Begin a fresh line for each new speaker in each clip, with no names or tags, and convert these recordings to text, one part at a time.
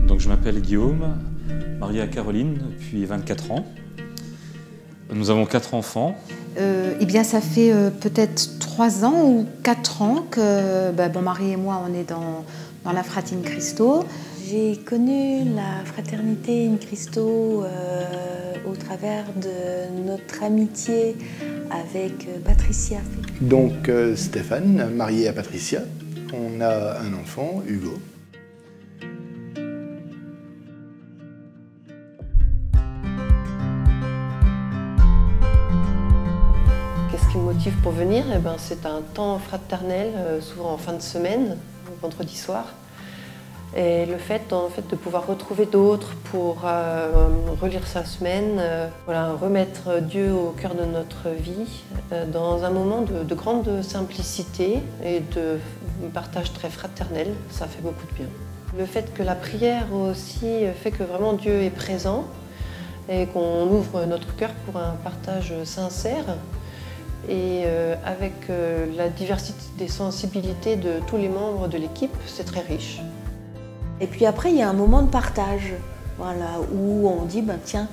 Donc, je m'appelle Guillaume, marié à Caroline depuis 24 ans. Nous avons 4 enfants.
Eh bien, ça fait peut-être 3 ans ou 4 ans que mon mari et moi, on est dans la Fratrie in Christo.
J'ai connu la fraternité in Christo au travers de notre amitié avec Patricia.
Donc Stéphane, marié à Patricia, on a un enfant, Hugo.
Qu'est-ce qui me motive pour venir? C'est un temps fraternel, souvent en fin de semaine, vendredi soir. Et le fait de pouvoir retrouver d'autres pour relire sa semaine, remettre Dieu au cœur de notre vie, dans un moment de grande simplicité et de partage très fraternel, ça fait beaucoup de bien. Le fait que la prière aussi fait que vraiment Dieu est présent et qu'on ouvre notre cœur pour un partage sincère et avec la diversité des sensibilités de tous les membres de l'équipe, c'est très riche.
Et puis après, il y a un moment de partage, où on dit, tiens,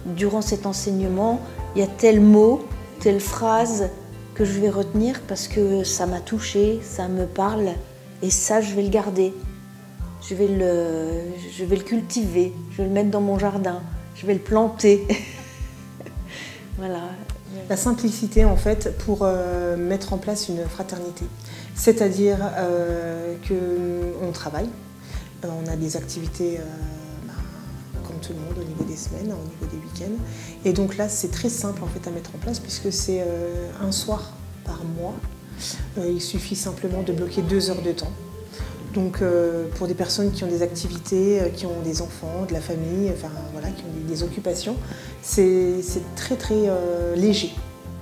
durant cet enseignement, il y a tel mot, telle phrase que je vais retenir parce que ça m'a touchée, ça me parle, et ça, je vais le garder. Je vais le cultiver, je vais le mettre dans mon jardin, je vais le planter. Voilà.
La simplicité, en fait, pour mettre en place une fraternité. C'est-à-dire qu'on travaille. On a des activités comme tout le monde au niveau des semaines, au niveau des week-ends. Et donc là, c'est très simple en fait à mettre en place puisque c'est un soir par mois. Il suffit simplement de bloquer 2 heures de temps. Donc pour des personnes qui ont des activités, qui ont des enfants, de la famille, qui ont des occupations, c'est très léger.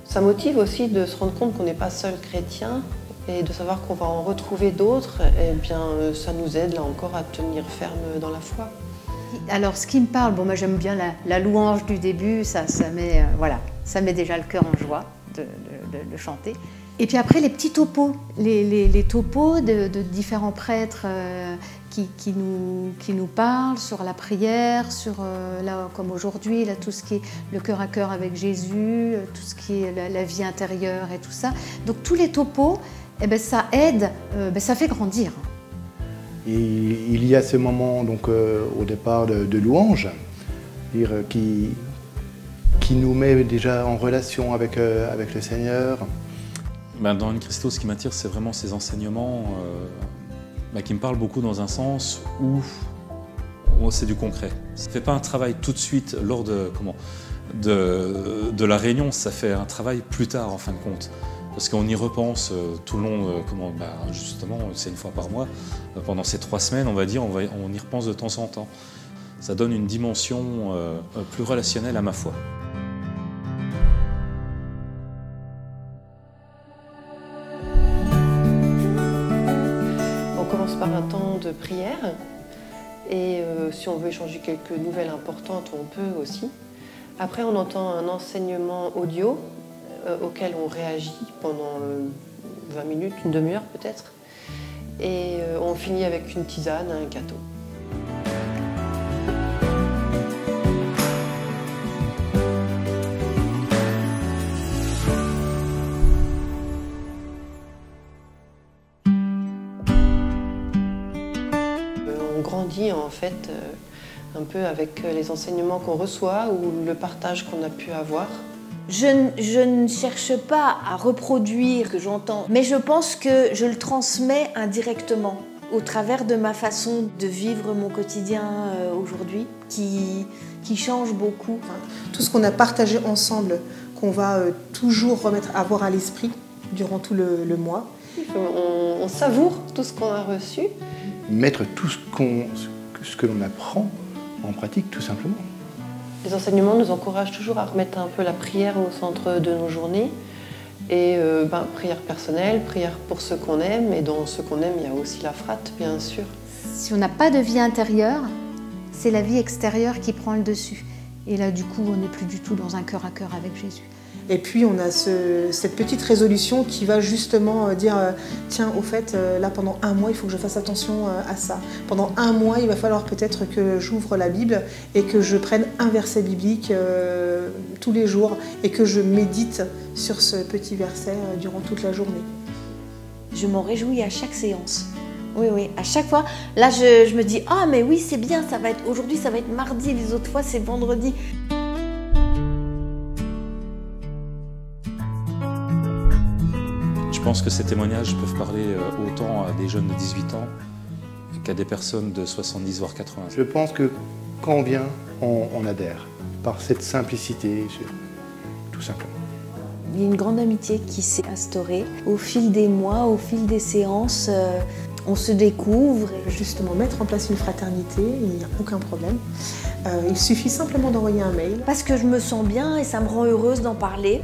Ça motive aussi de se rendre compte qu'on n'est pas seul chrétien. Et de savoir qu'on va en retrouver d'autres, ça nous aide là encore à tenir ferme dans la foi.
Alors, ce qui me parle, moi j'aime bien la louange du début, ça met déjà le cœur en joie de chanter. Et puis après, les petits topos, les topos de différents prêtres qui nous parlent sur la prière, sur, comme aujourd'hui, tout ce qui est le cœur à cœur avec Jésus, tout ce qui est la vie intérieure et tout ça. Donc tous les topos, ça aide, ça fait grandir.
Et il y a ce moment donc, au départ de louange qui nous met déjà en relation avec le Seigneur.
Dans In Christo, ce qui m'attire, c'est vraiment ces enseignements qui me parlent beaucoup dans un sens où c'est du concret. Ça ne fait pas un travail tout de suite lors de la réunion, ça fait un travail plus tard en fin de compte. Parce qu'on y repense tout le long, justement, c'est une fois par mois. Pendant ces 3 semaines, on va dire, on y repense de temps en temps. Ça donne une dimension plus relationnelle à ma foi.
On commence par un temps de prière. Et si on veut échanger quelques nouvelles importantes, on peut aussi. Après, on entend un enseignement audio auquel on réagit pendant 20 minutes, une demi-heure peut-être. Et on finit avec une tisane, un gâteau. On grandit en fait un peu avec les enseignements qu'on reçoit ou le partage qu'on a pu avoir.
Je ne cherche pas à reproduire ce que j'entends, mais je pense que je le transmets indirectement au travers de ma façon de vivre mon quotidien aujourd'hui, qui change beaucoup.
Tout ce qu'on a partagé ensemble, qu'on va toujours avoir à l'esprit durant tout le mois.
On savoure tout ce qu'on a reçu.
Mettre tout ce que l'on apprend en pratique, tout simplement.
Les enseignements nous encouragent toujours à remettre un peu la prière au centre de nos journées. Et prière personnelle, prière pour ceux qu'on aime, et dans ceux qu'on aime, il y a aussi la frate, bien sûr.
Si on n'a pas de vie intérieure, c'est la vie extérieure qui prend le dessus. Et là, du coup, on n'est plus du tout dans un cœur à cœur avec Jésus.
Et puis on a cette petite résolution qui va justement dire tiens, au fait, là pendant un mois, il faut que je fasse attention à ça. Pendant un mois, il va falloir peut-être que j'ouvre la Bible et que je prenne un verset biblique tous les jours et que je médite sur ce petit verset durant toute la journée.
Je m'en réjouis à chaque séance. Oui, oui, à chaque fois. Là, je me dis ah mais oui, c'est bien, ça va être aujourd'hui, ça va être mardi, les autres fois c'est vendredi.
Je pense que ces témoignages peuvent parler autant à des jeunes de 18 ans qu'à des personnes de 70 voire 80 ans.
Je pense que quand on vient, on adhère par cette simplicité, tout simplement.
Il y a une grande amitié qui s'est instaurée au fil des mois, au fil des séances. On se découvre.
Justement, mettre en place une fraternité, il n'y a aucun problème. Il suffit simplement d'envoyer un mail.
Parce que je me sens bien et ça me rend heureuse d'en parler.